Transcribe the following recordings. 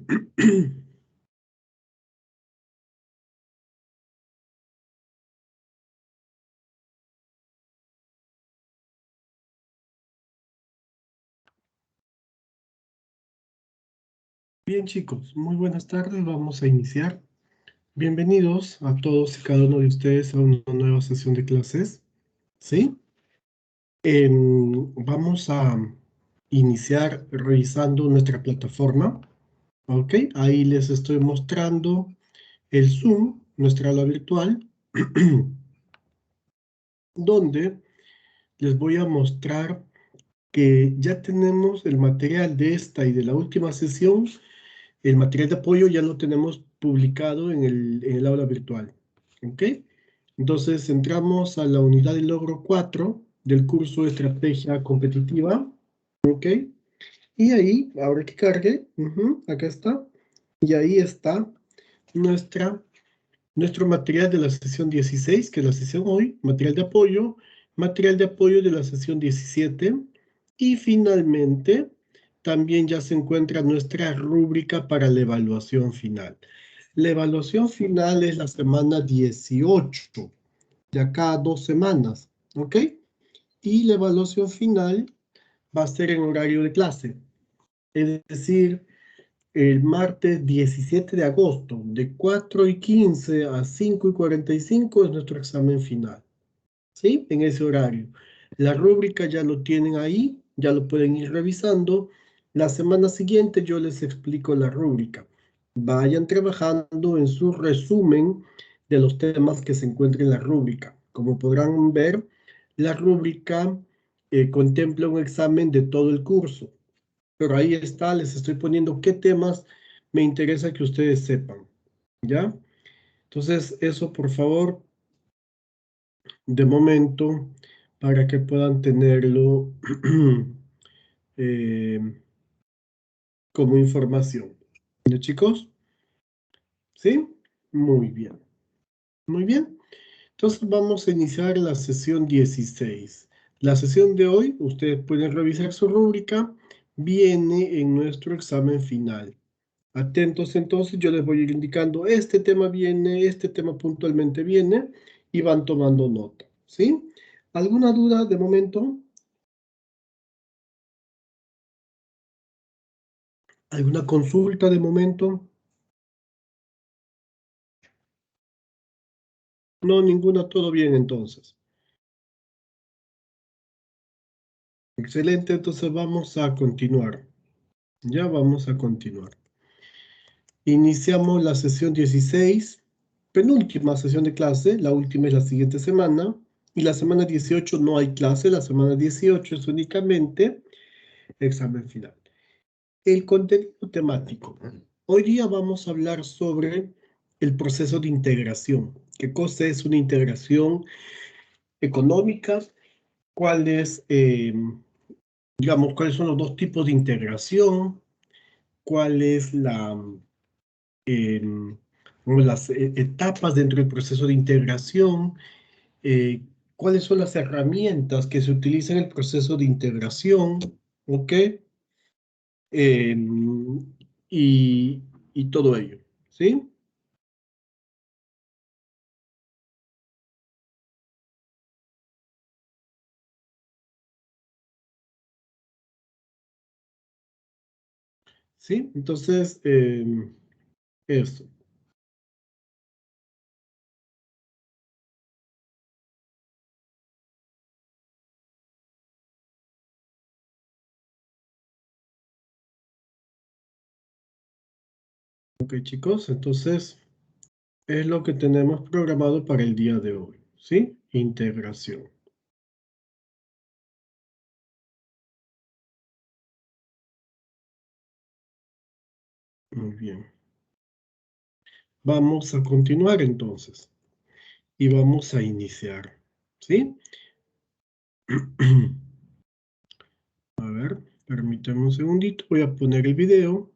Bien, chicos, muy buenas tardes. Vamos a iniciar. Bienvenidos a todos y cada uno de ustedes a una nueva sesión de clases. ¿Sí? Vamos a iniciar revisando nuestra plataforma. ¿Ok? Ahí les estoy mostrando el Zoom, nuestra aula virtual, donde les voy a mostrar que ya tenemos el material de esta y de la última sesión. El material de apoyo ya lo tenemos publicado en el aula virtual. ¿Ok? Entonces entramos a la unidad de logro 4 del curso de estrategia competitiva. ¿Ok? Y ahí, ahora que cargue, acá está. Y ahí está nuestra, nuestro material de la sesión 16, que es la sesión hoy, material de apoyo de la sesión 17. Y finalmente, también ya se encuentra nuestra rúbrica para la evaluación final. La evaluación final es la semana 18, de acá a 2 semanas, ¿ok? Y la evaluación final va a ser en horario de clase, es decir, el martes 17 de agosto, de 4:15 a 5:45 es nuestro examen final, ¿sí? En ese horario. La rúbrica ya lo tienen ahí, ya lo pueden ir revisando. La semana siguiente yo les explico la rúbrica. Vayan trabajando en su resumen de los temas que se encuentran en la rúbrica. Como podrán ver, la rúbrica contempla un examen de todo el curso. Pero ahí está, les estoy poniendo qué temas me interesa que ustedes sepan, ¿ya? Entonces, eso por favor, de momento, para que puedan tenerlo eh, como información. ¿Ya, chicos? ¿Sí? Muy bien. Muy bien. Entonces vamos a iniciar la sesión 16. La sesión de hoy, ustedes pueden revisar su rúbrica, viene en nuestro examen final. Atentos entonces, yo les voy a ir indicando, este tema viene, este tema puntualmente viene, y van tomando nota, ¿sí? ¿Alguna duda de momento? ¿Alguna consulta de momento? No, ninguna, todo bien entonces. Excelente, entonces vamos a continuar. Ya vamos a continuar. Iniciamos la sesión 16, penúltima sesión de clase, la última es la siguiente semana, y la semana 18 no hay clase, la semana 18 es únicamente examen final. El contenido temático. Hoy día vamos a hablar sobre el proceso de integración. ¿Qué cosa es una integración económica? ¿Cuáles, digamos, cuáles son los dos tipos de integración? ¿Cuál es las etapas dentro del proceso de integración? Eh, ¿Cuáles son las herramientas que se utilizan en el proceso de integración? ¿Ok? Eh, y todo ello, ¿sí? ¿Sí? Entonces, eso. Ok, chicos, entonces es lo que tenemos programado para el día de hoy, ¿sí? Integración. Muy bien. Vamos a continuar entonces y vamos a iniciar, ¿sí? A ver, permítame un segundito, voy a poner el video.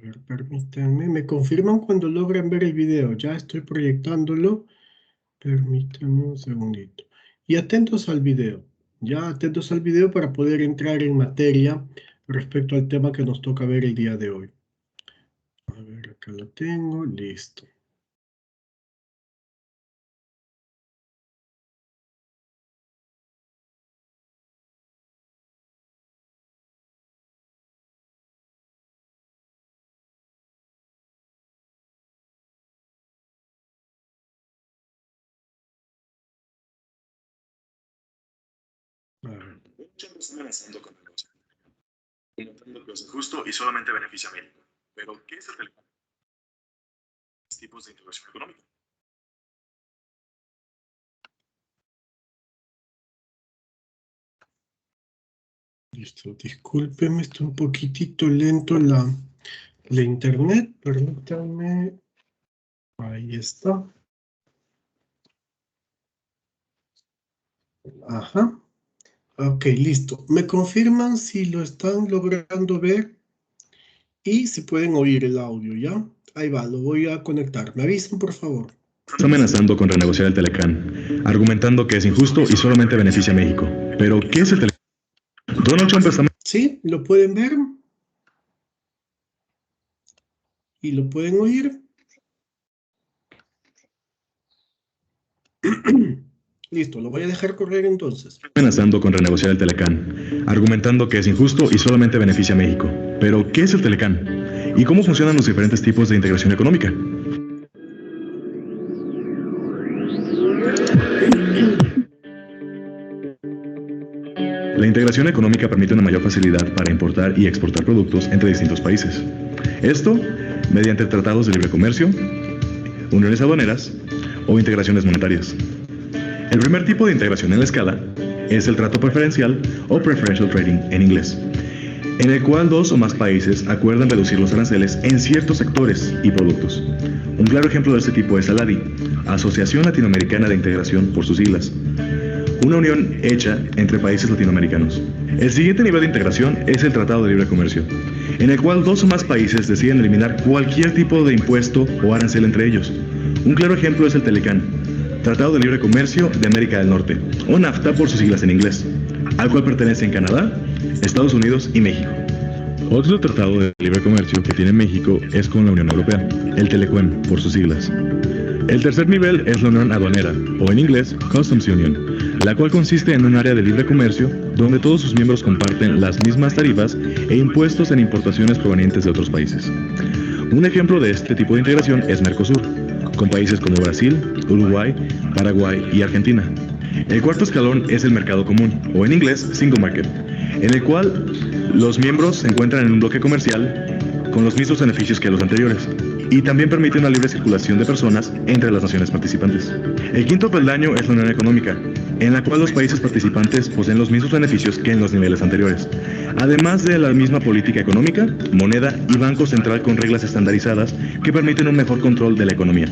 ver, permítanme. Me confirman cuando logran ver el video. Ya estoy proyectándolo. Permítanme un segundito. Y atentos al video. Ya atentos al video para poder entrar en materia respecto al tema que nos toca ver el día de hoy. A ver, acá lo tengo. Listo. A ver. Muchos están amenazando con negocios, comentando que es injusto y solamente beneficia a México. Pero, ¿qué es el telecom? Tipos de integración económica. Listo, discúlpeme, está un poquitito lento la internet, permítanme. Ahí está. Ajá. Ok, listo. Me confirman si lo están logrando ver y si pueden oír el audio, ¿ya? Ahí va, lo voy a conectar. Me avisan, por favor. Está amenazando con renegociar el Telecán, argumentando que es injusto y solamente beneficia a México. Pero, ¿qué es el Telecán? Donald Trump está... ¿Sí? ¿Lo pueden ver? ¿Y lo pueden oír? Listo, lo voy a dejar correr entonces. amenazando con renegociar el Telecán, argumentando que es injusto y solamente beneficia a México. Pero, ¿qué es el Telecán? ¿Y cómo funcionan los diferentes tipos de integración económica? La integración económica permite una mayor facilidad para importar y exportar productos entre distintos países. Esto mediante tratados de libre comercio, uniones aduaneras o integraciones monetarias. El primer tipo de integración en la escala es el trato preferencial o preferential trading en inglés, en el cual dos o más países acuerdan reducir los aranceles en ciertos sectores y productos. Un claro ejemplo de este tipo es ALADI, Asociación Latinoamericana de Integración por sus siglas, una unión hecha entre países latinoamericanos. El siguiente nivel de integración es el Tratado de Libre Comercio, en el cual dos o más países deciden eliminar cualquier tipo de impuesto o arancel entre ellos. Un claro ejemplo es el Telecán, Tratado de Libre Comercio de América del Norte, o NAFTA por sus siglas en inglés, al cual pertenecen Canadá, Estados Unidos y México. Otro tratado de libre comercio que tiene México es con la Unión Europea, el Telecoem por sus siglas. El tercer nivel es la Unión Aduanera, o en inglés Customs Union, la cual consiste en un área de libre comercio donde todos sus miembros comparten las mismas tarifas e impuestos en importaciones provenientes de otros países. Un ejemplo de este tipo de integración es Mercosur, con países como Brasil, Uruguay, Paraguay y Argentina. El cuarto escalón es el mercado común, o en inglés Single Market, en el cual los miembros se encuentran en un bloque comercial con los mismos beneficios que los anteriores, y también permite una libre circulación de personas entre las naciones participantes. El quinto peldaño es la Unión Económica, en la cual los países participantes poseen los mismos beneficios que en los niveles anteriores, además de la misma política económica, moneda y banco central con reglas estandarizadas que permiten un mejor control de la economía.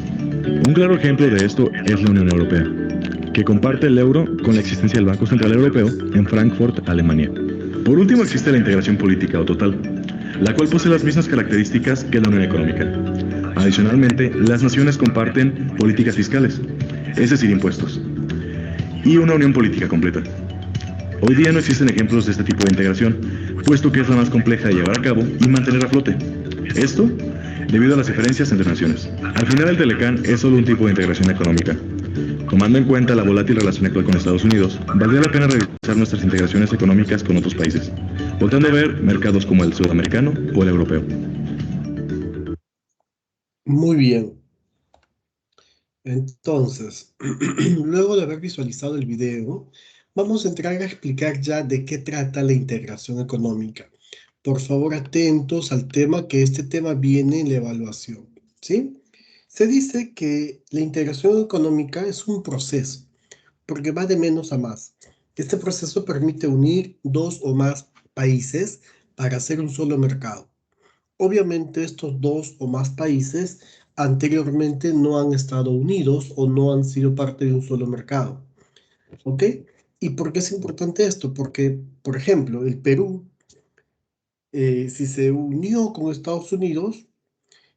Un claro ejemplo de esto es la Unión Europea, que comparte el euro con la existencia del Banco Central Europeo en Frankfurt, Alemania. Por último existe la integración política o total, la cual posee las mismas características que la Unión Económica. Adicionalmente, las naciones comparten políticas fiscales, es decir, impuestos, y una unión política completa. Hoy día no existen ejemplos de este tipo de integración, puesto que es la más compleja de llevar a cabo y mantener a flote. Esto debido a las diferencias entre naciones. Al final el Telecán es solo un tipo de integración económica. Tomando en cuenta la volátil relación actual con Estados Unidos, valdría la pena revisar nuestras integraciones económicas con otros países, volviendo a ver mercados como el sudamericano o el europeo. Muy bien. Entonces, luego de haber visualizado el video, vamos a entrar a explicar ya de qué trata la integración económica. Por favor, atentos al tema, que este tema viene en la evaluación, ¿sí? Se dice que la integración económica es un proceso, porque va de menos a más. Este proceso permite unir dos o más países para hacer un solo mercado. Obviamente estos dos o más países anteriormente no han estado unidos o no han sido parte de un solo mercado. ¿Ok? ¿Y por qué es importante esto? Porque, por ejemplo, el Perú si se unió con Estados Unidos,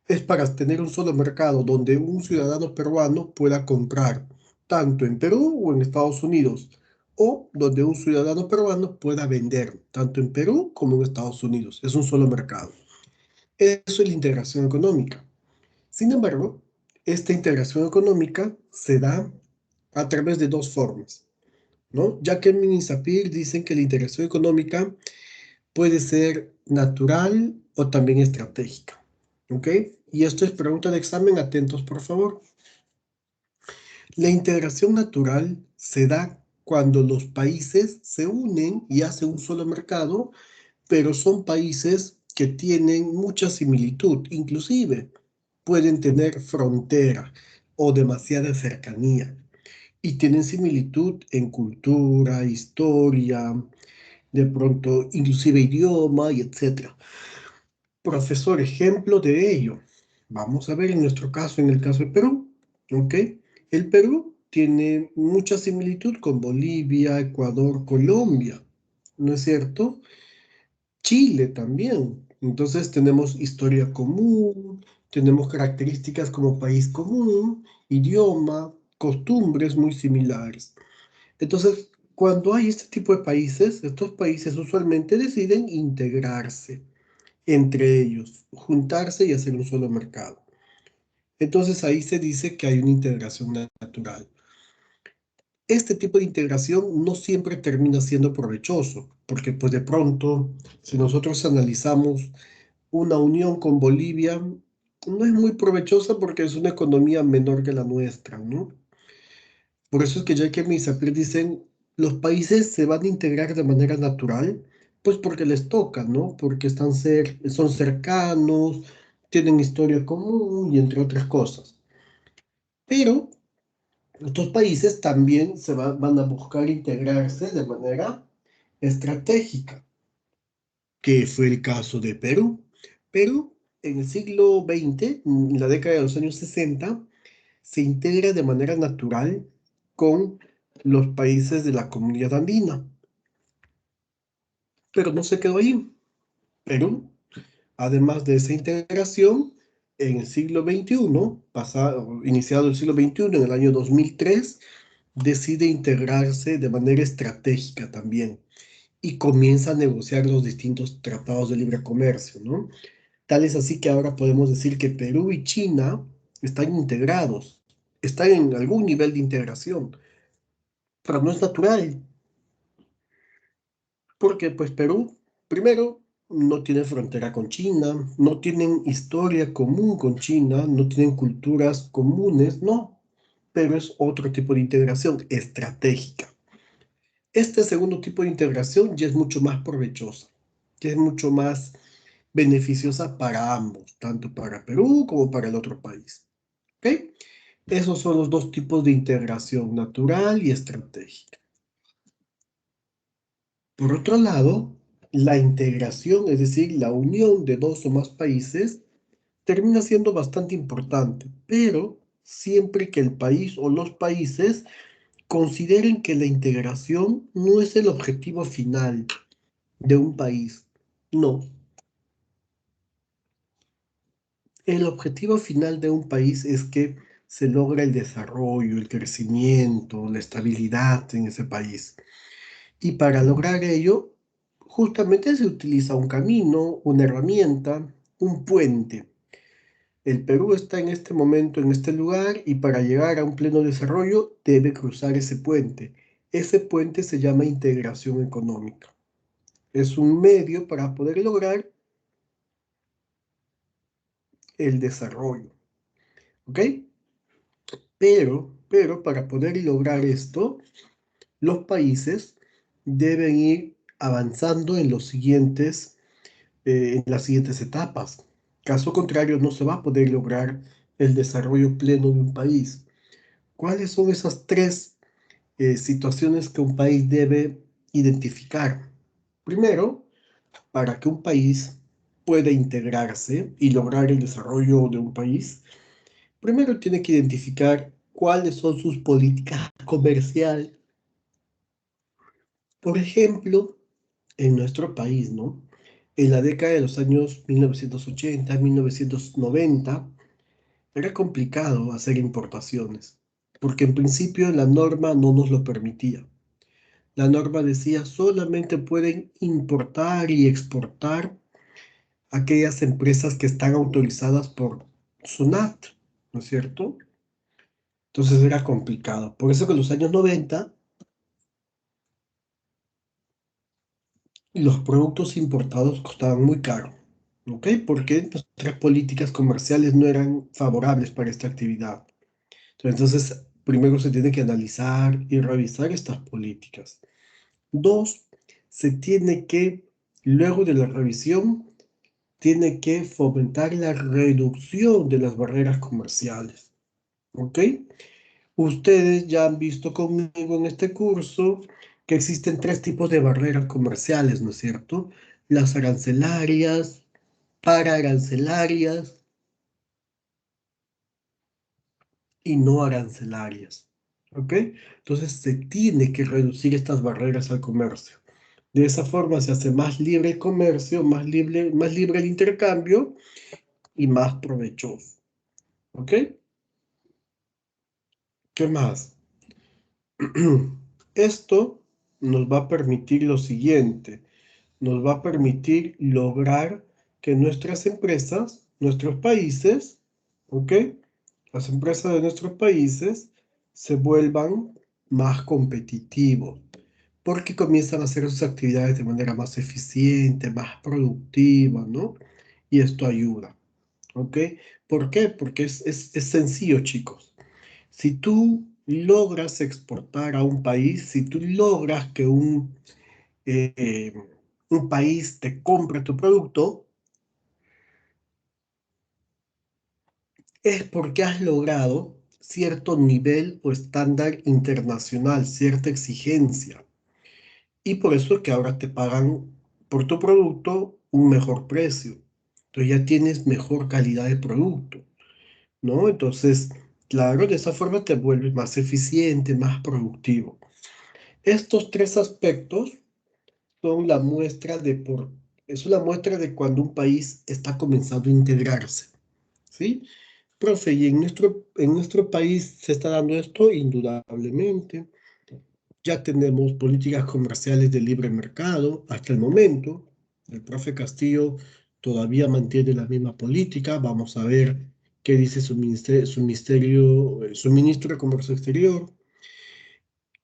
es para tener un solo mercado donde un ciudadano peruano pueda comprar tanto en Perú o en Estados Unidos, o donde un ciudadano peruano pueda vender tanto en Perú como en Estados Unidos. Es un solo mercado. Eso es la integración económica. Sin embargo, esta integración económica se da a través de dos formas, ¿no? Jacquemin y Sapir dicen que la integración económica puede ser natural o también estratégica, ¿ok? Y esto es pregunta de examen, atentos por favor. La integración natural se da cuando los países se unen y hacen un solo mercado, pero son países que tienen mucha similitud, inclusive pueden tener frontera o demasiada cercanía y tienen similitud en cultura, historia, de pronto inclusive idioma y etcétera. Profesor, ejemplo de ello. Vamos a ver en nuestro caso, en el caso de Perú, ¿ok? El Perú tiene mucha similitud con Bolivia, Ecuador, Colombia, ¿no es cierto? Chile también. Entonces tenemos historia común, tenemos características como país común, idioma, costumbres muy similares. Entonces, cuando hay este tipo de países, estos países usualmente deciden integrarse entre ellos, juntarse y hacer un solo mercado. Entonces ahí se dice que hay una integración natural. Este tipo de integración no siempre termina siendo provechoso, porque pues de pronto, si nosotros analizamos una unión con Bolivia, no es muy provechosa porque es una economía menor que la nuestra, ¿no? Por eso es que Jacquemin y Sapir dicen, los países se van a integrar de manera natural, pues porque les toca, ¿no? Porque son cercanos, tienen historia común y entre otras cosas. Pero estos países también van a buscar integrarse de manera estratégica, que fue el caso de Perú. Perú, en el siglo XX, en la década de los años 60, se integra de manera natural con los países de la comunidad andina, pero no se quedó ahí. Perú, además de esa integración, en el siglo XXI, iniciado el siglo XXI, en el año 2003, decide integrarse de manera estratégica también y comienza a negociar los distintos tratados de libre comercio, ¿no? Tal es así que ahora podemos decir que Perú y China están integrados, están en algún nivel de integración, pero no es natural, porque pues Perú, primero, no tiene frontera con China, no tienen historia común con China, no tienen culturas comunes, no, pero es otro tipo de integración estratégica. Este segundo tipo de integración ya es mucho más provechosa, ya es mucho más beneficiosa para ambos, tanto para Perú como para el otro país. ¿Ok? Esos son los dos tipos de integración, natural y estratégica. Por otro lado, la integración, es decir, la unión de dos o más países, termina siendo bastante importante, pero siempre que el país o los países consideren que la integración no es el objetivo final de un país. No, el objetivo final de un país es que se logra el desarrollo, el crecimiento, la estabilidad en ese país. Y para lograr ello, justamente se utiliza un camino, una herramienta, un puente. El Perú está en este momento en este lugar y para llegar a un pleno desarrollo debe cruzar ese puente. Ese puente se llama integración económica. Es un medio para poder lograr el desarrollo. ¿Ok? Pero para poder lograr esto, los países deben ir avanzando en las siguientes etapas. Caso contrario, no se va a poder lograr el desarrollo pleno de un país. ¿Cuáles son esas tres situaciones que un país debe identificar? Primero, para que un país pueda integrarse y lograr el desarrollo de un país, primero tiene que identificar cuáles son sus políticas comerciales. Por ejemplo, en nuestro país, ¿no? en la década de los años 1980, 1990, era complicado hacer importaciones, porque en principio la norma no nos lo permitía. La norma decía solamente pueden importar y exportar aquellas empresas que están autorizadas por SUNAT, ¿no es cierto? Entonces era complicado. Por eso que en los años 90 los productos importados costaban muy caro, ¿ok? Porque nuestras políticas comerciales no eran favorables para esta actividad. Entonces, primero se tiene que analizar y revisar estas políticas. Dos, se tiene que, luego de la revisión, tiene que fomentar la reducción de las barreras comerciales, ¿ok? Ustedes ya han visto conmigo en este curso que existen tres tipos de barreras comerciales, ¿no es cierto? Las arancelarias, pararancelarias y no arancelarias, ¿ok? Entonces se tiene que reducir estas barreras al comercio. De esa forma se hace más libre el comercio, más libre el intercambio y más provechoso, ¿ok? ¿Qué más? Esto nos va a permitir lo siguiente, nos va a permitir lograr que nuestras empresas, nuestros países, ¿ok? Las empresas de nuestros países se vuelvan más competitivos, porque comienzan a hacer sus actividades de manera más eficiente, más productiva, ¿no? Y esto ayuda, ¿ok? ¿Por qué? Porque es sencillo, chicos. Si tú logras exportar a un país, si tú logras que eh, un país te compre tu producto, es porque has logrado cierto nivel o estándar internacional, cierta exigencia. Y por eso es que ahora te pagan por tu producto un mejor precio. Entonces ya tienes mejor calidad de producto, ¿no? Entonces, claro, de esa forma te vuelves más eficiente, más productivo. Estos tres aspectos son la muestra es una muestra de cuando un país está comenzando a integrarse, ¿sí? Profe, ¿y en nuestro país se está dando esto? Indudablemente. Ya tenemos políticas comerciales de libre mercado hasta el momento. El profe Castillo todavía mantiene la misma política. Vamos a ver qué dice su ministro de Comercio Exterior.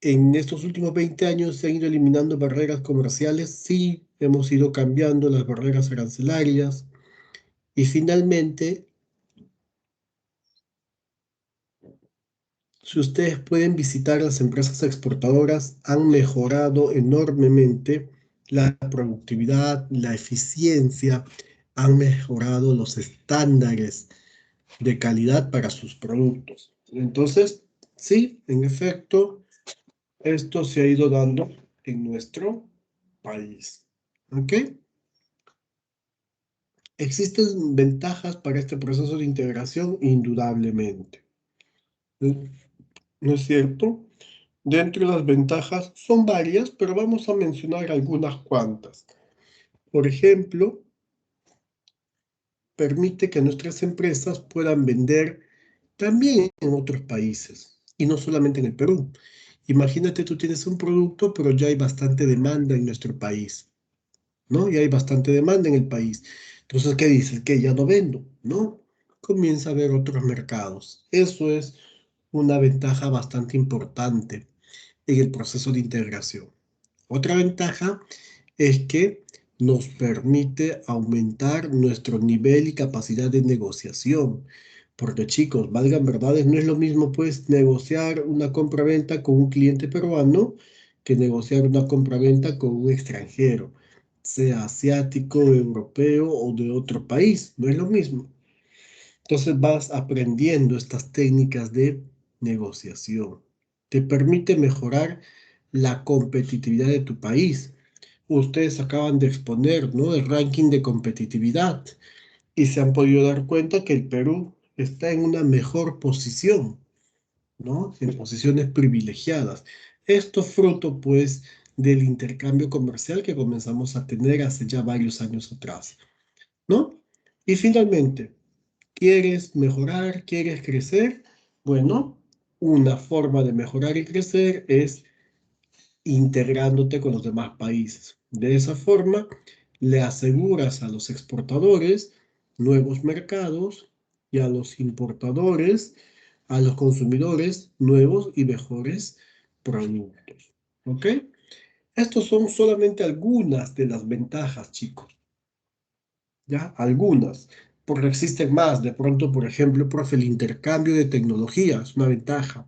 En estos últimos 20 años se han ido eliminando barreras comerciales. Sí, hemos ido cambiando las barreras arancelarias. Y finalmente, si ustedes pueden visitar las empresas exportadoras, han mejorado enormemente la productividad, la eficiencia, han mejorado los estándares de calidad para sus productos. Entonces, sí, en efecto, esto se ha ido dando en nuestro país. ¿Ok? Existen ventajas para este proceso de integración, indudablemente. ¿No es cierto? Dentro de las ventajas son varias, pero vamos a mencionar algunas cuantas. Por ejemplo, permite que nuestras empresas puedan vender también en otros países y no solamente en el Perú. Imagínate, tú tienes un producto, pero ya hay bastante demanda en nuestro país, ¿no? Ya hay bastante demanda en el país. Entonces, ¿qué dices? Que ya no vendo, ¿no? Comienza a haber otros mercados. Eso es una ventaja bastante importante en el proceso de integración. Otra ventaja es que nos permite aumentar nuestro nivel y capacidad de negociación. Porque chicos, valgan verdades, no es lo mismo pues negociar una compra-venta con un cliente peruano que negociar una compra-venta con un extranjero, sea asiático, europeo o de otro país, no es lo mismo. Entonces vas aprendiendo estas técnicas de negociación. Te permite mejorar la competitividad de tu país. Ustedes acaban de exponer, ¿no?, el ranking de competitividad y se han podido dar cuenta que el Perú está en una mejor posición, ¿no? En posiciones privilegiadas. Esto fruto, pues, del intercambio comercial que comenzamos a tener hace ya varios años atrás, ¿no? Y finalmente, ¿quieres mejorar? ¿Quieres crecer? Bueno, una forma de mejorar y crecer es integrándote con los demás países. De esa forma, le aseguras a los exportadores nuevos mercados y a los importadores, a los consumidores, nuevos y mejores productos. ¿Ok? Estos son solamente algunas de las ventajas, chicos. ¿Ya? Algunas. Porque existen más. De pronto, por ejemplo, profe, el intercambio de tecnología es una ventaja.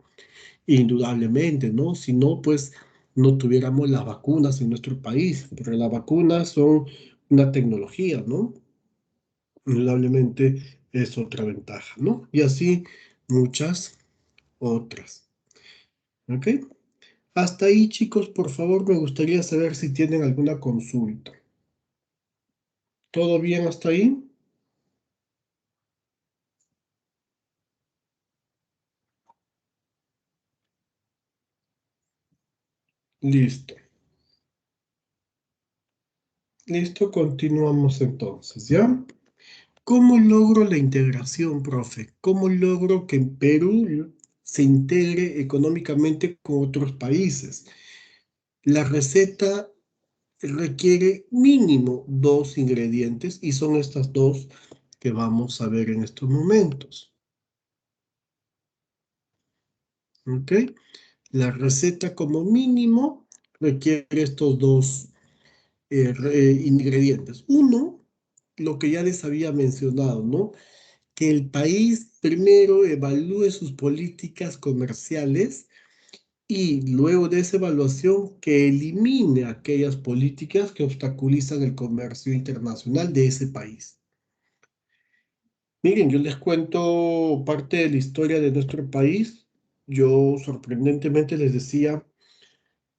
Indudablemente, ¿no? Si no, pues no tuviéramos las vacunas en nuestro país, pero las vacunas son una tecnología, ¿no? Indudablemente es otra ventaja, ¿no? Y así muchas otras, ¿ok? Hasta ahí, chicos, por favor, me gustaría saber si tienen alguna consulta. ¿Todo bien hasta ahí? Listo. Listo, continuamos entonces, ¿ya? ¿Cómo logro la integración, profe? ¿Cómo logro que en Perú se integre económicamente con otros países? La receta requiere mínimo dos ingredientes y son estas dos que vamos a ver en estos momentos. ¿Ok? La receta como mínimo requiere estos dos ingredientes. Uno, lo que ya les había mencionado, ¿no? Que el país primero evalúe sus políticas comerciales y luego de esa evaluación que elimine aquellas políticas que obstaculizan el comercio internacional de ese país. Miren, yo les cuento parte de la historia de nuestro país. Yo sorprendentemente les decía,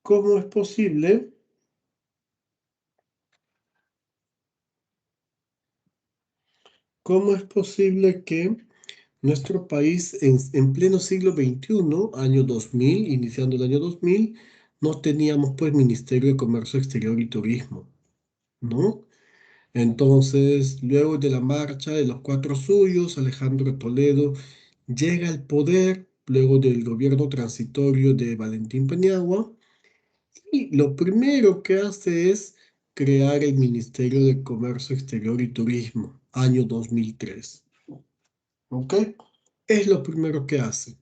¿cómo es posible? ¿Cómo es posible que nuestro país en pleno siglo XXI, año 2000, iniciando el año 2000, no teníamos pues Ministerio de Comercio Exterior y Turismo, ¿no? Entonces, luego de la marcha de los cuatro suyos, Alejandro Toledo llega al poder, luego del gobierno transitorio de Valentín Paniagua, y lo primero que hace es crear el Ministerio de Comercio Exterior y Turismo, año 2003. ¿Ok? Es lo primero que hace,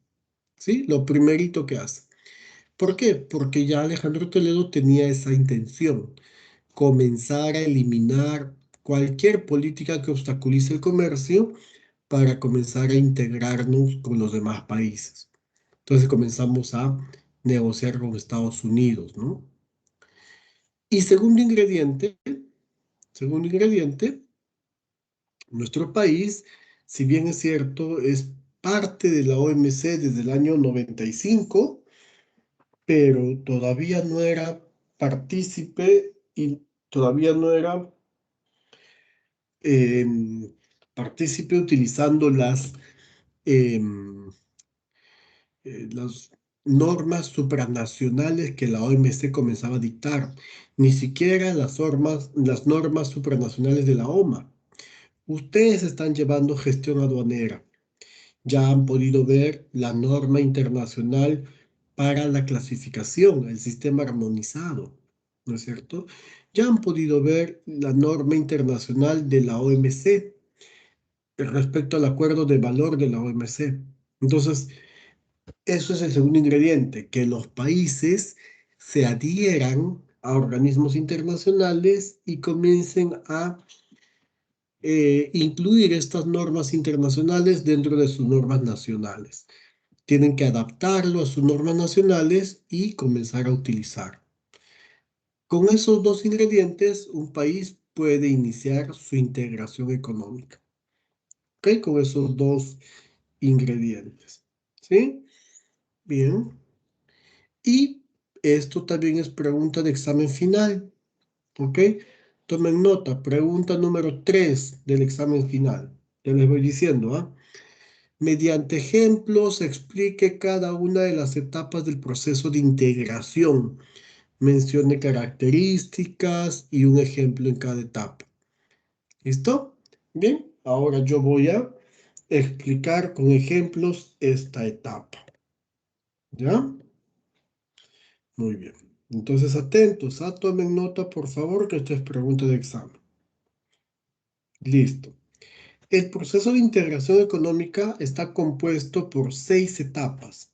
¿sí? Lo primerito que hace. ¿Por qué? Porque ya Alejandro Toledo tenía esa intención, comenzar a eliminar cualquier política que obstaculice el comercio para comenzar a integrarnos con los demás países. Entonces comenzamos a negociar con Estados Unidos, ¿no? Y segundo ingrediente, nuestro país, si bien es cierto, es parte de la OMC desde el año 95, pero todavía no era partícipe y todavía no era partícipe utilizando las normas supranacionales que la OMC comenzaba a dictar, ni siquiera las normas supranacionales de la OMA. Ustedes están llevando gestión aduanera. Ya han podido ver la norma internacional para la clasificación, el sistema armonizado, ¿no es cierto? Ya han podido ver la norma internacional de la OMC respecto al acuerdo de valor de la OMC. Entonces, eso es el segundo ingrediente, que los países se adhieran a organismos internacionales y comiencen a incluir estas normas internacionales dentro de sus normas nacionales. Tienen que adaptarlo a sus normas nacionales y comenzar a utilizar. Con esos dos ingredientes, un país puede iniciar su integración económica. ¿Ok? Con esos dos ingredientes. ¿Sí? Bien. Y esto también es pregunta de examen final. ¿Ok? Tomen nota. Pregunta número 3 del examen final. Ya les voy diciendo, ¿ah? Mediante ejemplos, explique cada una de las etapas del proceso de integración. mencione características y un ejemplo en cada etapa. ¿Listo? Bien, ahora yo voy a explicar con ejemplos esta etapa. ¿Ya? Muy bien. Entonces, atentos, tomen nota, por favor, que esto es pregunta de examen. Listo. El proceso de integración económica está compuesto por 6 etapas,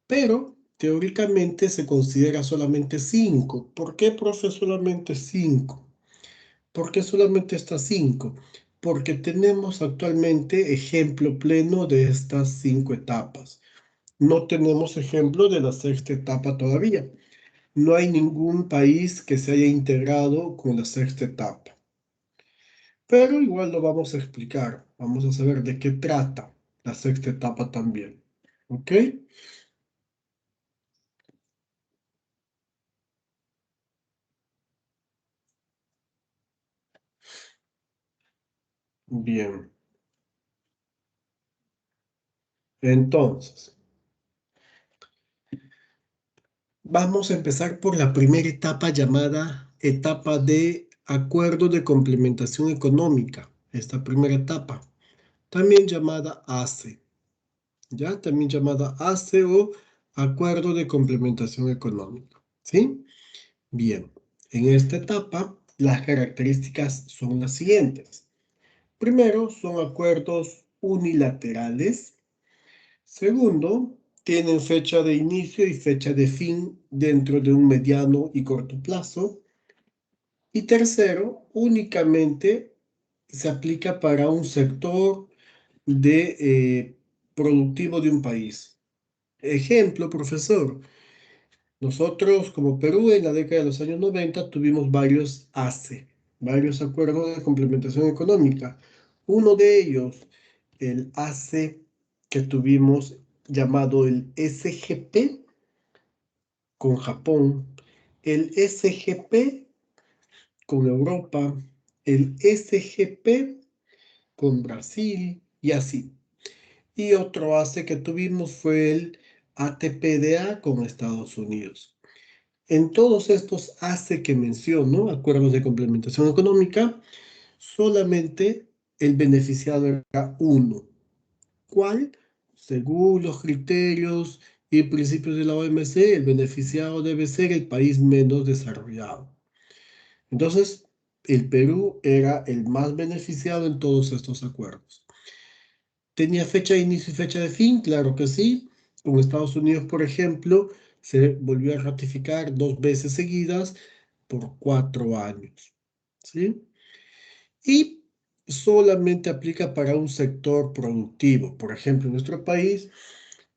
pero teóricamente se considera solamente 5. ¿Por qué, profe, solamente 5? ¿Por qué solamente estas 5? Porque tenemos actualmente ejemplo pleno de estas 5 etapas. No tenemos ejemplo de la sexta etapa todavía. No hay ningún país que se haya integrado con la sexta etapa. Pero igual lo vamos a explicar. Vamos a saber de qué trata la sexta etapa también. ¿Ok? Bien. Entonces, vamos a empezar por la primera etapa llamada etapa de acuerdo de complementación económica. Esta primera etapa, también llamada ACE. ¿Ya? También llamada ACE o acuerdo de complementación económica. ¿Sí? Bien, en esta etapa las características son las siguientes. Primero, son acuerdos unilaterales. Segundo, tienen fecha de inicio y fecha de fin dentro de un mediano y corto plazo. Y tercero, únicamente se aplica para un sector productivo de un país. Ejemplo, profesor. Nosotros, como Perú, en la década de los años 90 tuvimos varios ACE, varios acuerdos de complementación económica. Uno de ellos, el ACE que tuvimos llamado el SGP con Japón, el SGP con Europa, el SGP con Brasil y así. Y otro ACE que tuvimos fue el ATPDA con Estados Unidos. En todos estos ACE que menciono, acuerdos de complementación económica, solamente el beneficiado era uno. ¿Cuál? Según los criterios y principios de la OMC, el beneficiado debe ser el país menos desarrollado. Entonces, el Perú era el más beneficiado en todos estos acuerdos. ¿Tenía fecha de inicio y fecha de fin? Claro que sí. Con Estados Unidos, por ejemplo, se volvió a ratificar 2 veces seguidas por 4 años. ¿Sí? Y solamente aplica para un sector productivo. Por ejemplo, en nuestro país,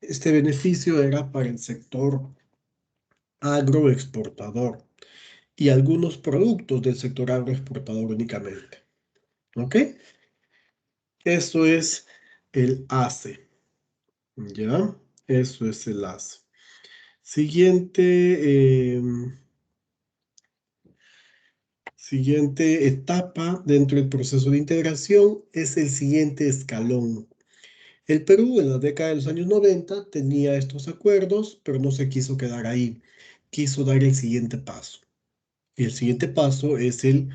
este beneficio era para el sector agroexportador y algunos productos del sector agroexportador únicamente. ¿Ok? Eso es el ACE. ¿Ya? Eso es el ACE. Siguiente etapa dentro del proceso de integración es el siguiente escalón. El Perú en la década de los años 90 tenía estos acuerdos, pero no se quiso quedar ahí. Quiso dar el siguiente paso. Y el siguiente paso es el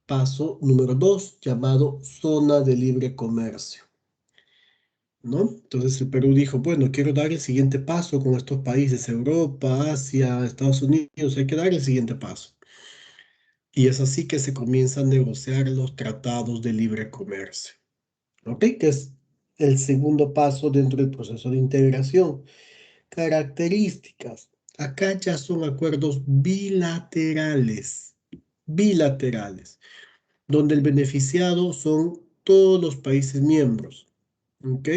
paso número 2, llamado zona de libre comercio. ¿No? Entonces el Perú dijo, bueno, quiero dar el siguiente paso con estos países, Europa, Asia, Estados Unidos, hay que dar el siguiente paso. Y es así que se comienzan a negociar los tratados de libre comercio, ¿ok? Que es el segundo paso dentro del proceso de integración. Características. Acá ya son acuerdos bilaterales, donde el beneficiado son todos los países miembros, ¿ok?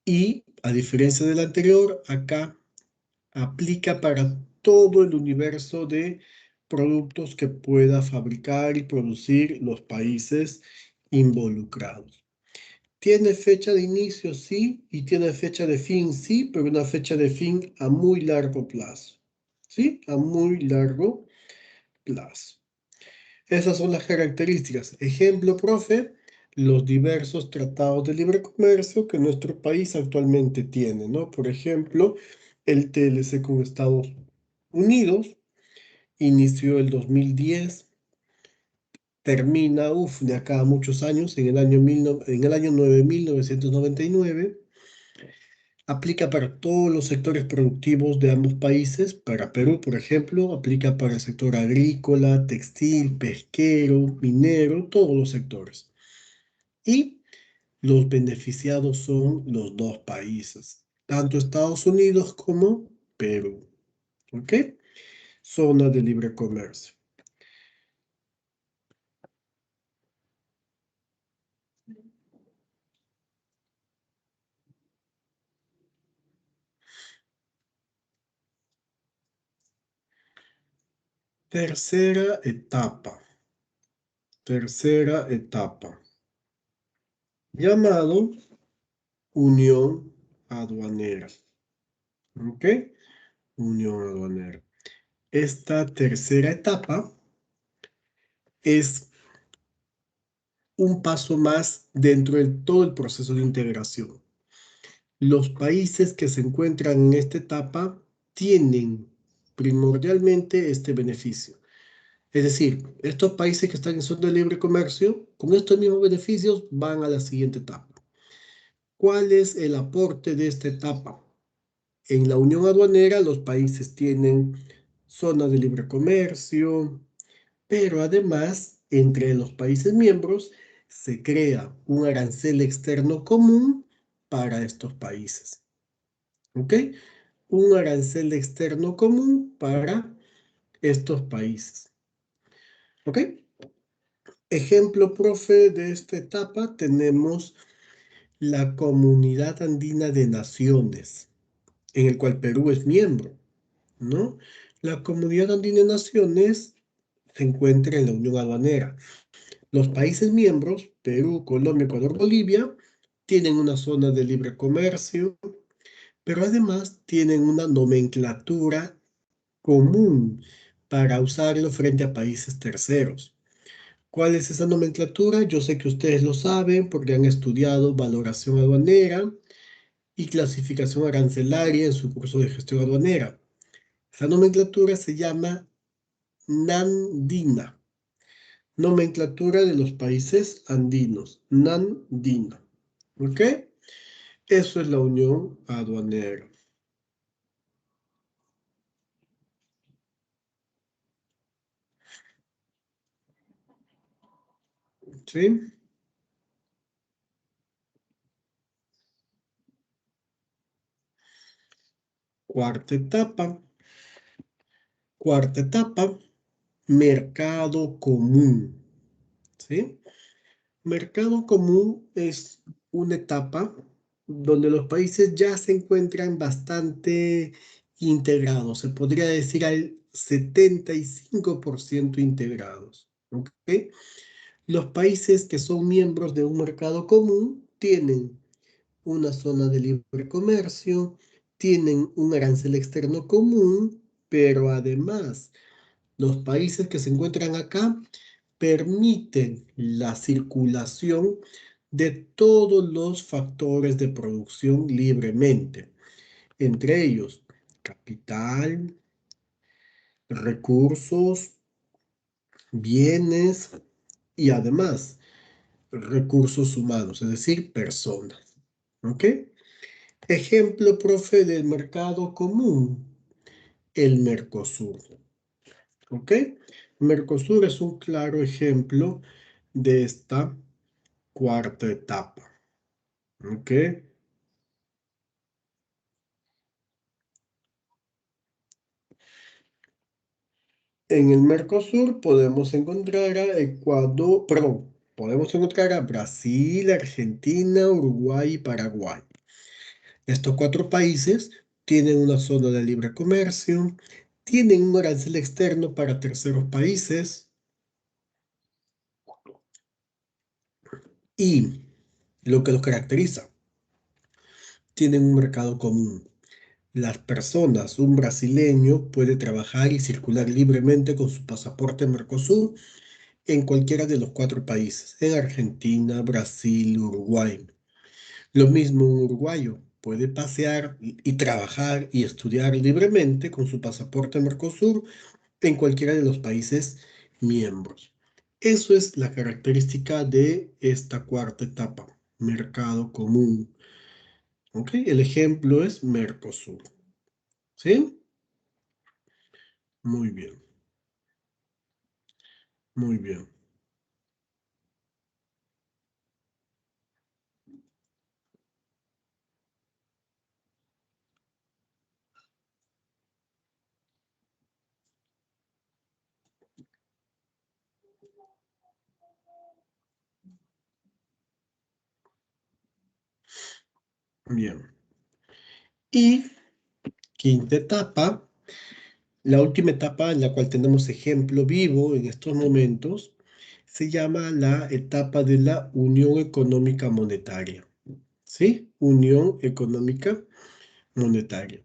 Y a diferencia del anterior, acá aplica para todo el universo de productos que pueda fabricar y producir los países involucrados. Tiene fecha de inicio, sí, y tiene fecha de fin, sí, pero una fecha de fin a muy largo plazo. ¿Sí? A muy largo plazo. Esas son las características. Ejemplo, profe, los diversos tratados de libre comercio que nuestro país actualmente tiene, ¿no? Por ejemplo, El TLC con Estados Unidos inició el 2010, termina, de acá a muchos años, en el año 9999. Aplica para todos los sectores productivos de ambos países. Para Perú, por ejemplo, aplica para el sector agrícola, textil, pesquero, minero, todos los sectores. Y los beneficiados son los dos países, tanto Estados Unidos como Perú. ¿Ok? Zona de libre comercio. Tercera etapa. Tercera etapa. Llamado unión aduanera. ¿Ok? Unión aduanera. Esta tercera etapa es un paso más dentro de todo el proceso de integración. Los países que se encuentran en esta etapa tienen primordialmente este beneficio. Es decir, estos países que están en zona de libre comercio, con estos mismos beneficios, van a la siguiente etapa. ¿Cuál es el aporte de esta etapa? En la unión aduanera, los países tienen zonas de libre comercio, pero además, entre los países miembros, se crea un arancel externo común para estos países. ¿Ok? Un arancel externo común para estos países. ¿Ok? Ejemplo, profe, de esta etapa tenemos la Comunidad Andina de Naciones, en el cual Perú es miembro, ¿no? La Comunidad Andina de Naciones se encuentra en la Unión Aduanera. Los países miembros, Perú, Colombia, Ecuador, Bolivia, tienen una zona de libre comercio, pero además tienen una nomenclatura común para usarlo frente a países terceros. ¿Cuál es esa nomenclatura? Yo sé que ustedes lo saben porque han estudiado valoración aduanera y clasificación arancelaria en su curso de gestión aduanera. Esa nomenclatura se llama NANDINA, nomenclatura de los países andinos, NANDINA. ¿Ok? Eso es la unión aduanera. ¿Sí? Cuarta etapa. Cuarta etapa, mercado común. ¿Sí? Mercado común es una etapa donde los países ya se encuentran bastante integrados, se podría decir al 75% integrados. ¿Ok? Los países que son miembros de un mercado común tienen una zona de libre comercio, tienen un arancel externo común, pero además los países que se encuentran acá permiten la circulación de todos los factores de producción libremente, entre ellos capital, recursos, bienes y además recursos humanos, es decir, personas. ¿Ok? Ejemplo, profe, del mercado común, el Mercosur. ¿Ok? Mercosur es un claro ejemplo de esta cuarta etapa. ¿Ok? En el Mercosur podemos encontrar a Ecuador, perdón, podemos encontrar a Brasil, Argentina, Uruguay y Paraguay. Estos cuatro países tienen una zona de libre comercio, tienen un arancel externo para terceros países y lo que los caracteriza, tienen un mercado común. Las personas, un brasileño puede trabajar y circular libremente con su pasaporte Mercosur en cualquiera de los cuatro países, en Argentina, Brasil, Uruguay. Lo mismo un uruguayo puede pasear y trabajar y estudiar libremente con su pasaporte Mercosur en cualquiera de los países miembros. Eso es la característica de esta cuarta etapa, mercado común. ¿Ok? El ejemplo es Mercosur. ¿Sí? Muy bien, muy bien, bien. Y quinta etapa, la última etapa en la cual tenemos ejemplo vivo en estos momentos, se llama la etapa de la Unión Económica Monetaria. ¿Sí? Unión Económica Monetaria.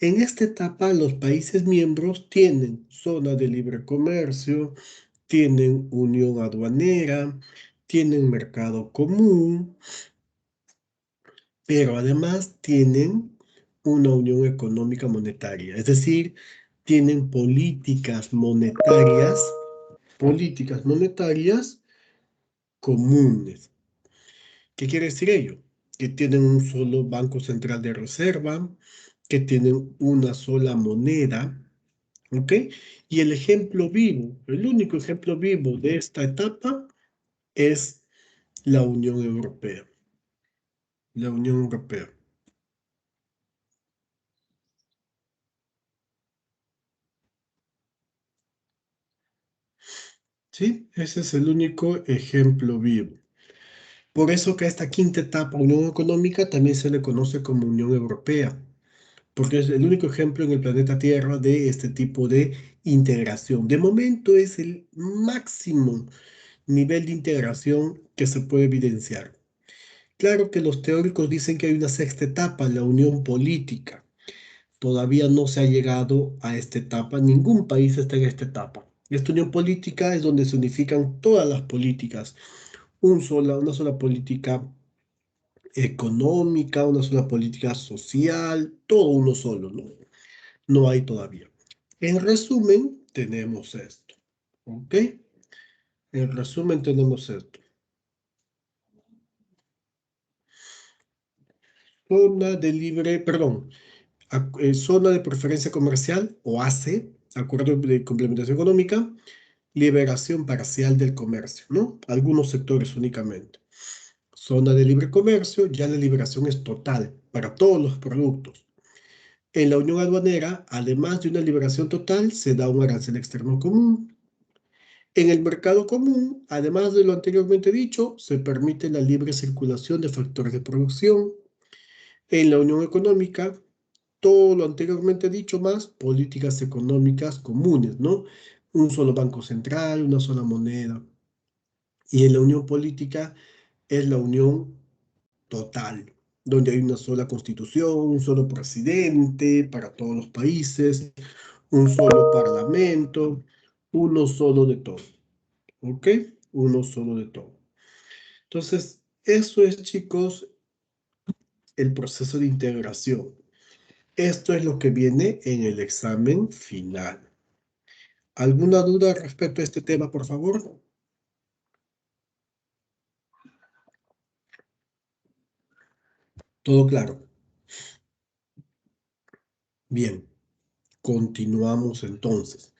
En esta etapa, los países miembros tienen zona de libre comercio, tienen unión aduanera, tienen mercado común, pero además tienen una unión económica monetaria, es decir, tienen políticas monetarias comunes. ¿Qué quiere decir ello? Que tienen un solo Banco Central de Reserva, que tienen una sola moneda, ¿ok? Y el ejemplo vivo, el único ejemplo vivo de esta etapa es la Unión Europea. La Unión Europea. ¿Sí? Ese es el único ejemplo vivo. Por eso que a esta quinta etapa, Unión Económica, también se le conoce como Unión Europea, porque es el único ejemplo en el planeta Tierra de este tipo de integración. De momento es el máximo nivel de integración que se puede evidenciar. Claro que los teóricos dicen que hay una sexta etapa, la unión política. Todavía no se ha llegado a esta etapa, ningún país está en esta etapa. Esta unión política es donde se unifican todas las políticas, una sola política económica, una sola política social, todo uno solo, ¿no? No hay todavía. En resumen, tenemos esto, ¿ok? En resumen, tenemos esto. Zona de libre, perdón, zona de preferencia comercial o ACE, Acuerdo de Complementación Económica, liberación parcial del comercio, ¿no? Algunos sectores únicamente. Zona de libre comercio, ya la liberación es total para todos los productos. En la Unión Aduanera, además de una liberación total, se da un arancel externo común. En el mercado común, además de lo anteriormente dicho, se permite la libre circulación de factores de producción. En la Unión Económica, todo lo anteriormente dicho más políticas económicas comunes, ¿no? Un solo banco central, una sola moneda. Y en la unión política es la unión total, donde hay una sola constitución, un solo presidente para todos los países, un solo parlamento, uno solo de todo, ¿ok? Uno solo de todo. Entonces, eso es, chicos, el proceso de integración. Esto es lo que viene en el examen final. ¿Alguna duda respecto a este tema, por favor? ¿Todo claro? Bien, continuamos entonces.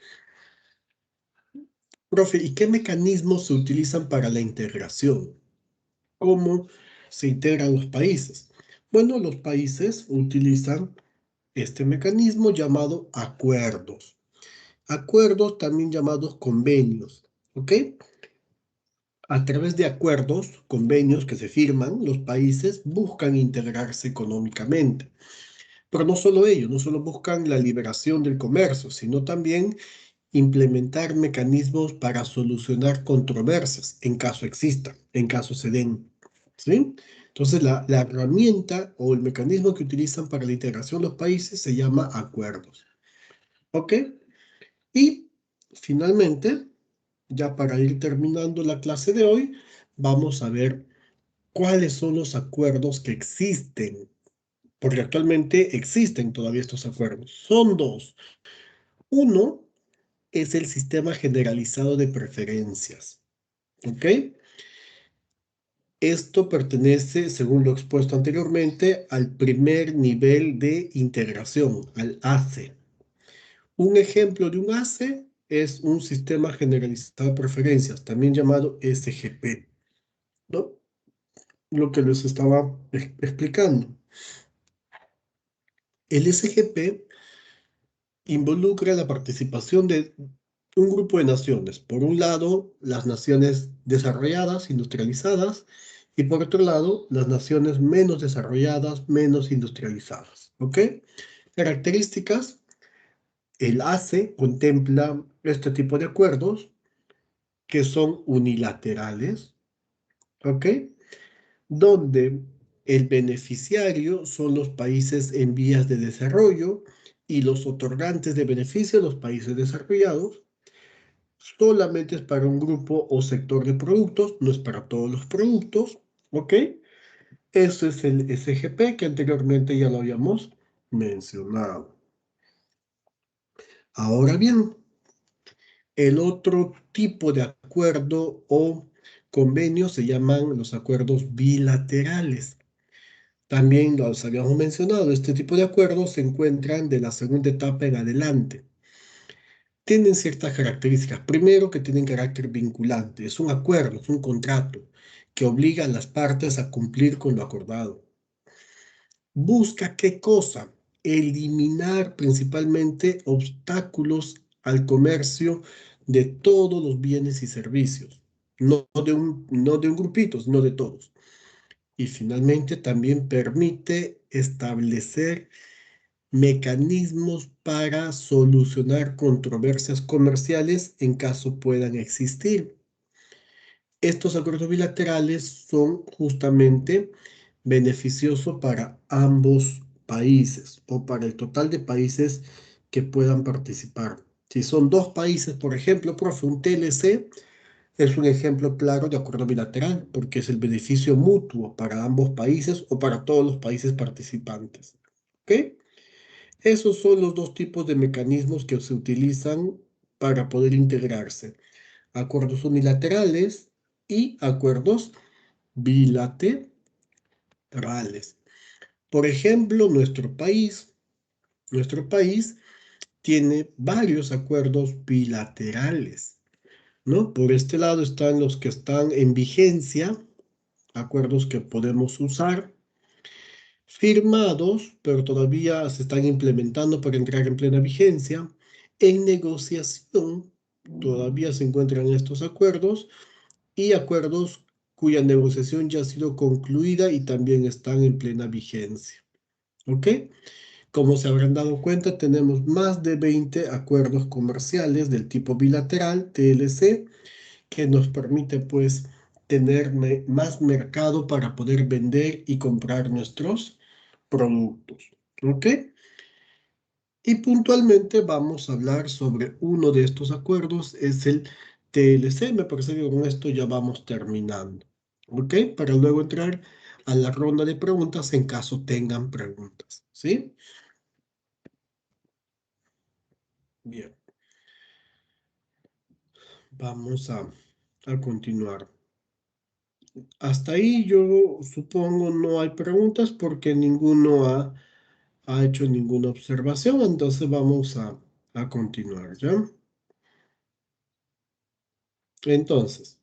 Profe, ¿y qué mecanismos se utilizan para la integración? ¿Cómo se integran los países? Bueno, los países utilizan este mecanismo llamado acuerdos. Acuerdos también llamados convenios, ¿ok? A través de acuerdos, convenios que se firman, los países buscan integrarse económicamente. Pero no solo ellos, no solo buscan la liberación del comercio, sino también implementar mecanismos para solucionar controversias en caso exista, en caso se den. ¿Sí? Entonces, la herramienta o el mecanismo que utilizan para la integración de los países se llama acuerdos. ¿Ok? Y finalmente, ya para ir terminando la clase de hoy, vamos a ver cuáles son los acuerdos que existen porque actualmente existen todavía estos acuerdos. Son dos. Uno es el sistema generalizado de preferencias, ¿ok? Esto pertenece, según lo expuesto anteriormente, al primer nivel de integración, al ACE. Un ejemplo de un ACE es un sistema generalizado de preferencias, también llamado SGP, ¿no? Lo que les estaba explicando. El SGP involucra la participación de un grupo de naciones. Por un lado, las naciones desarrolladas, industrializadas, y por otro lado, las naciones menos desarrolladas, menos industrializadas. ¿Ok? Características. El ACE contempla este tipo de acuerdos que son unilaterales, ¿ok? Donde el beneficiario son los países en vías de desarrollo y los otorgantes de beneficios, los países desarrollados. Solamente es para un grupo o sector de productos, no es para todos los productos, ¿ok? Eso es el SGP que anteriormente ya lo habíamos mencionado. Ahora bien, el otro tipo de acuerdo o convenio se llaman los acuerdos bilaterales. También los habíamos mencionado, este tipo de acuerdos se encuentran de la segunda etapa en adelante. Tienen ciertas características. Primero, que tienen carácter vinculante. Es un acuerdo, es un contrato que obliga a las partes a cumplir con lo acordado. ¿Busca qué cosa? Eliminar principalmente obstáculos al comercio de todos los bienes y servicios. No de un grupito, sino de todos. Y finalmente también permite establecer mecanismos para solucionar controversias comerciales en caso puedan existir. Estos acuerdos bilaterales son justamente beneficiosos para ambos países o para el total de países que puedan participar. Si son dos países, por ejemplo, profe, un TLC es un ejemplo claro de acuerdo bilateral porque es el beneficio mutuo para ambos países o para todos los países participantes. ¿Ok? Esos son los dos tipos de mecanismos que se utilizan para poder integrarse. Acuerdos unilaterales y acuerdos bilaterales. Por ejemplo, nuestro país tiene varios acuerdos bilaterales, ¿no? Por este lado están los que están en vigencia, acuerdos que podemos usar, firmados, pero todavía se están implementando para entrar en plena vigencia. En negociación, todavía se encuentran estos acuerdos y acuerdos cuya negociación ya ha sido concluida y también están en plena vigencia. ¿Ok? Como se habrán dado cuenta, tenemos más de 20 acuerdos comerciales del tipo bilateral, TLC, que nos permite pues tener más mercado para poder vender y comprar nuestros productos. ¿Ok? Y puntualmente vamos a hablar sobre uno de estos acuerdos, es el TLC. Me parece que con esto ya vamos terminando. ¿Ok? Para luego entrar a la ronda de preguntas en caso tengan preguntas. ¿Sí? Bien, vamos a continuar. Hasta ahí yo supongo no hay preguntas porque ninguno ha hecho ninguna observación, entonces vamos a continuar, ¿ya? Entonces,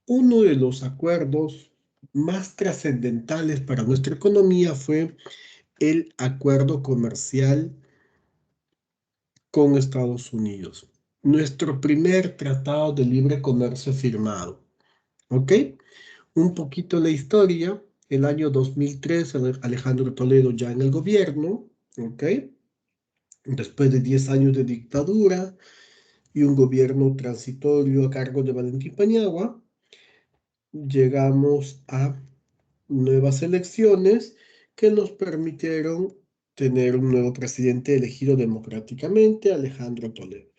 uno de los acuerdos más trascendentales para nuestra economía fue el acuerdo comercial con Estados Unidos. Nuestro primer tratado de libre comercio firmado. ¿Ok? Un poquito la historia. El año 2003, Alejandro Toledo ya en el gobierno. ¿Ok? Después de 10 años de dictadura y un gobierno transitorio a cargo de Valentín Paniagua, llegamos a nuevas elecciones que nos permitieron tener un nuevo presidente elegido democráticamente, Alejandro Toledo.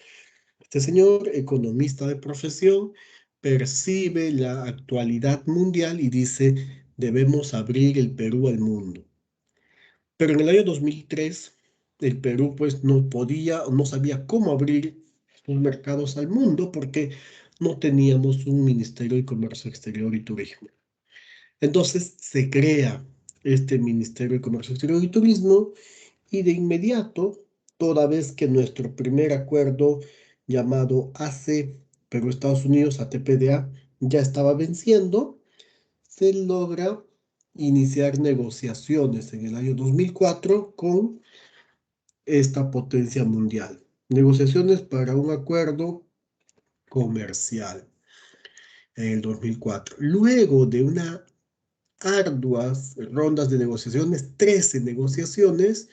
Este señor, economista de profesión, percibe la actualidad mundial y dice, debemos abrir el Perú al mundo. Pero en el año 2003, el Perú pues no podía, no sabía cómo abrir sus mercados al mundo porque no teníamos un Ministerio de Comercio Exterior y Turismo. Entonces se crea este Ministerio de Comercio Exterior y Turismo y de inmediato, toda vez que nuestro primer acuerdo llamado AC Perú-Estados Unidos, ATPDA, ya estaba venciendo, se logra iniciar negociaciones en el año 2004 con esta potencia mundial. Negociaciones para un acuerdo comercial en el 2004. Luego de unas arduas rondas de negociaciones, 13 negociaciones,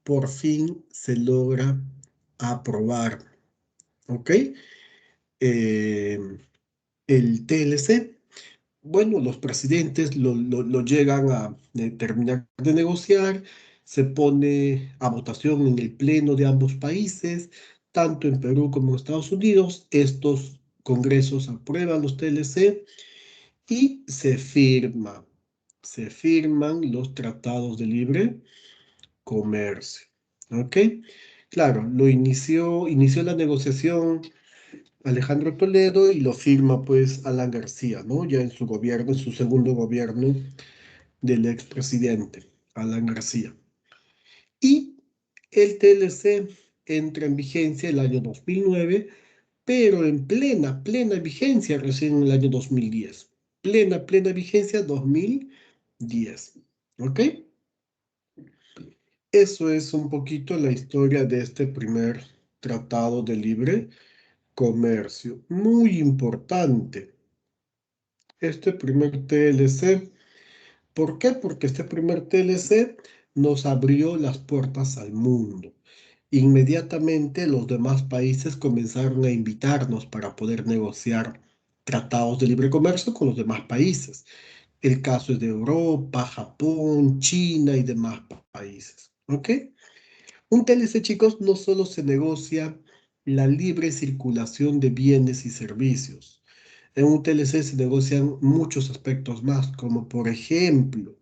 por fin se logra aprobar, ¿ok? Eh, el TLC. Bueno, los presidentes lo llegan a terminar de negociar, se pone a votación en el pleno de ambos países, tanto en Perú como en Estados Unidos. Estos congresos aprueban los TLC y se firman los tratados de libre comercio. ¿Ok? Claro, inició la negociación Alejandro Toledo y lo firma pues Alan García, ¿no? Ya en su gobierno, en su segundo gobierno del expresidente Alan García. Y el TLC entra en vigencia el año 2009, pero en plena vigencia recién en el año 2010. Plena vigencia 2010. ¿Ok? Eso es un poquito la historia de este primer tratado de libre comercio. Muy importante. Este primer TLC. ¿Por qué? Porque este primer TLC nos abrió las puertas al mundo. Inmediatamente los demás países comenzaron a invitarnos para poder negociar tratados de libre comercio con los demás países. El caso es de Europa, Japón, China y demás países. ¿Ok? Un TLC, chicos, no solo se negocia la libre circulación de bienes y servicios. En un TLC se negocian muchos aspectos más, como por ejemplo,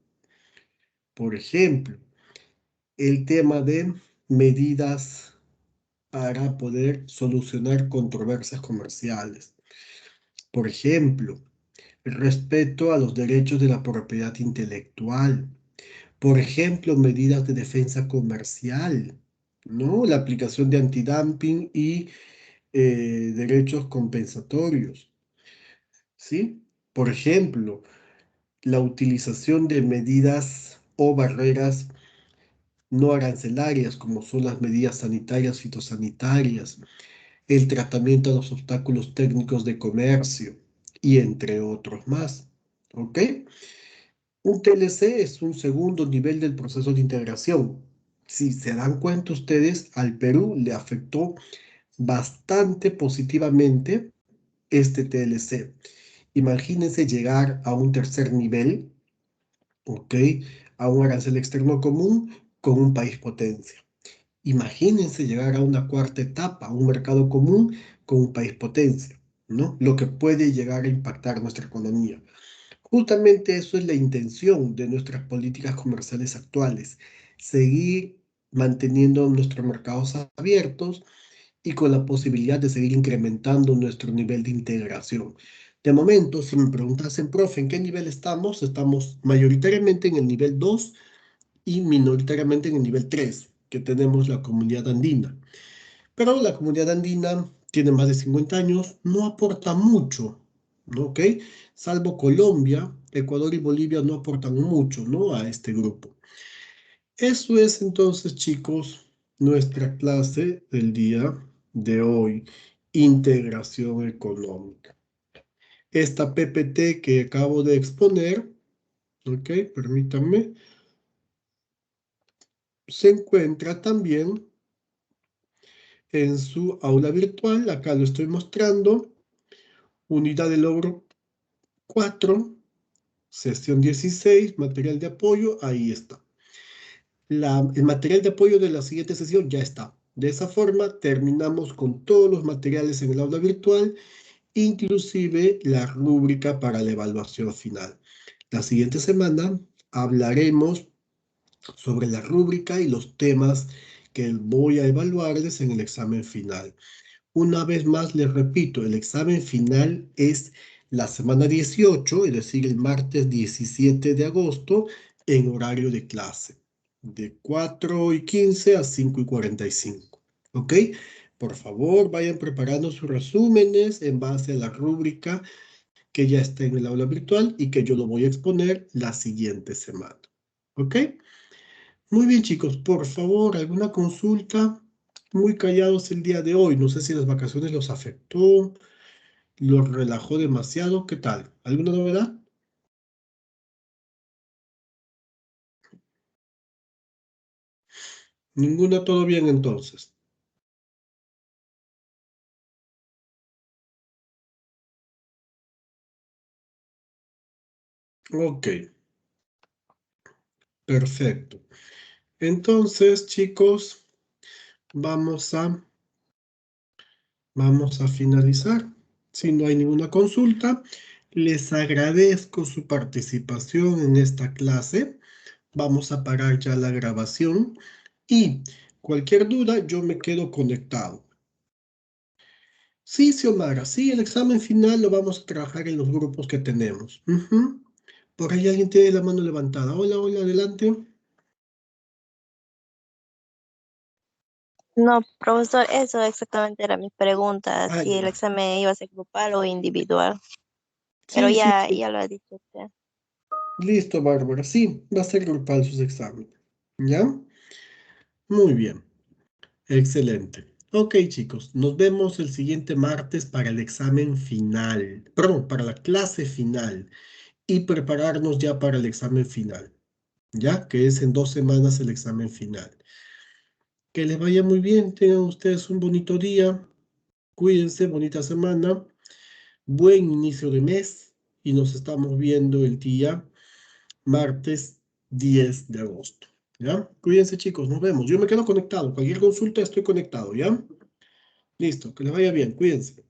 el tema de medidas para poder solucionar controversias comerciales. Por ejemplo, el respeto a los derechos de la propiedad intelectual. Por ejemplo, medidas de defensa comercial, ¿no? La aplicación de antidumping y derechos compensatorios, ¿sí? Por ejemplo, la utilización de medidas o barreras no arancelarias, como son las medidas sanitarias, fitosanitarias, el tratamiento de los obstáculos técnicos de comercio y entre otros más. ¿Ok? Un TLC es un segundo nivel del proceso de integración. Si se dan cuenta ustedes, al Perú le afectó bastante positivamente este TLC. Imagínense llegar a un tercer nivel, ¿ok? A un arancel externo común con un país potencia. Imagínense llegar a una cuarta etapa, a un mercado común con un país potencia, ¿no? Lo que puede llegar a impactar nuestra economía. Justamente eso es la intención de nuestras políticas comerciales actuales, seguir manteniendo nuestros mercados abiertos y con la posibilidad de seguir incrementando nuestro nivel de integración. De momento, si me preguntasen, profe, ¿en qué nivel estamos? Estamos mayoritariamente en el nivel 2 y minoritariamente en el nivel 3, que tenemos la comunidad andina. Pero la comunidad andina tiene más de 50 años, no aporta mucho, ¿no? ¿Ok? Salvo Colombia, Ecuador y Bolivia no aportan mucho, ¿no? A este grupo. Eso es entonces, chicos, nuestra clase del día de hoy, integración económica. Esta PPT que acabo de exponer, ¿ok? Permítanme, se encuentra también en su aula virtual. Acá lo estoy mostrando. Unidad de logro 4, sesión 16, material de apoyo, ahí está. El material de apoyo de la siguiente sesión ya está. De esa forma terminamos con todos los materiales en el aula virtual, inclusive la rúbrica para la evaluación final. La siguiente semana hablaremos sobre la rúbrica y los temas que voy a evaluarles en el examen final. Una vez más les repito, el examen final es la semana 18, es decir, el martes 17 de agosto, en horario de clase, de 4:15 a 5:45. ¿Ok? Por favor, vayan preparando sus resúmenes en base a la rúbrica que ya está en el aula virtual y que yo lo voy a exponer la siguiente semana. ¿Ok? Muy bien, chicos, por favor, ¿alguna consulta? Muy callados el día de hoy. No sé si las vacaciones los afectó, los relajó demasiado. ¿Qué tal? ¿Alguna novedad? Ninguna, todo bien entonces. Ok, perfecto. Entonces, chicos, vamos a, vamos a finalizar. Si no hay ninguna consulta, les agradezco su participación en esta clase. Vamos a parar ya la grabación y cualquier duda yo me quedo conectado. Sí, Xiomara, sí, el examen final lo vamos a trabajar en los grupos que tenemos. Ujú. Por ahí alguien tiene la mano levantada. Hola, hola, adelante. No, profesor, eso exactamente era mi pregunta, Ah, si el ya. examen iba a ser grupal o individual, pero Sí, sí, sí. ya lo ha dicho usted. Listo, Bárbara. Sí, va a ser grupal sus exámenes. ¿Ya? Muy bien. Excelente. Ok, chicos, nos vemos el siguiente martes para el examen final. Perdón, para la clase final y prepararnos ya para el examen final. ¿Ya? Que es en 2 semanas el examen final. Que les vaya muy bien, tengan ustedes un bonito día, cuídense, bonita semana, buen inicio de mes y nos estamos viendo el día martes 10 de agosto. ¿Ya? Cuídense, chicos, nos vemos. Yo me quedo conectado, cualquier consulta estoy conectado, ¿ya? Listo, que les vaya bien, cuídense.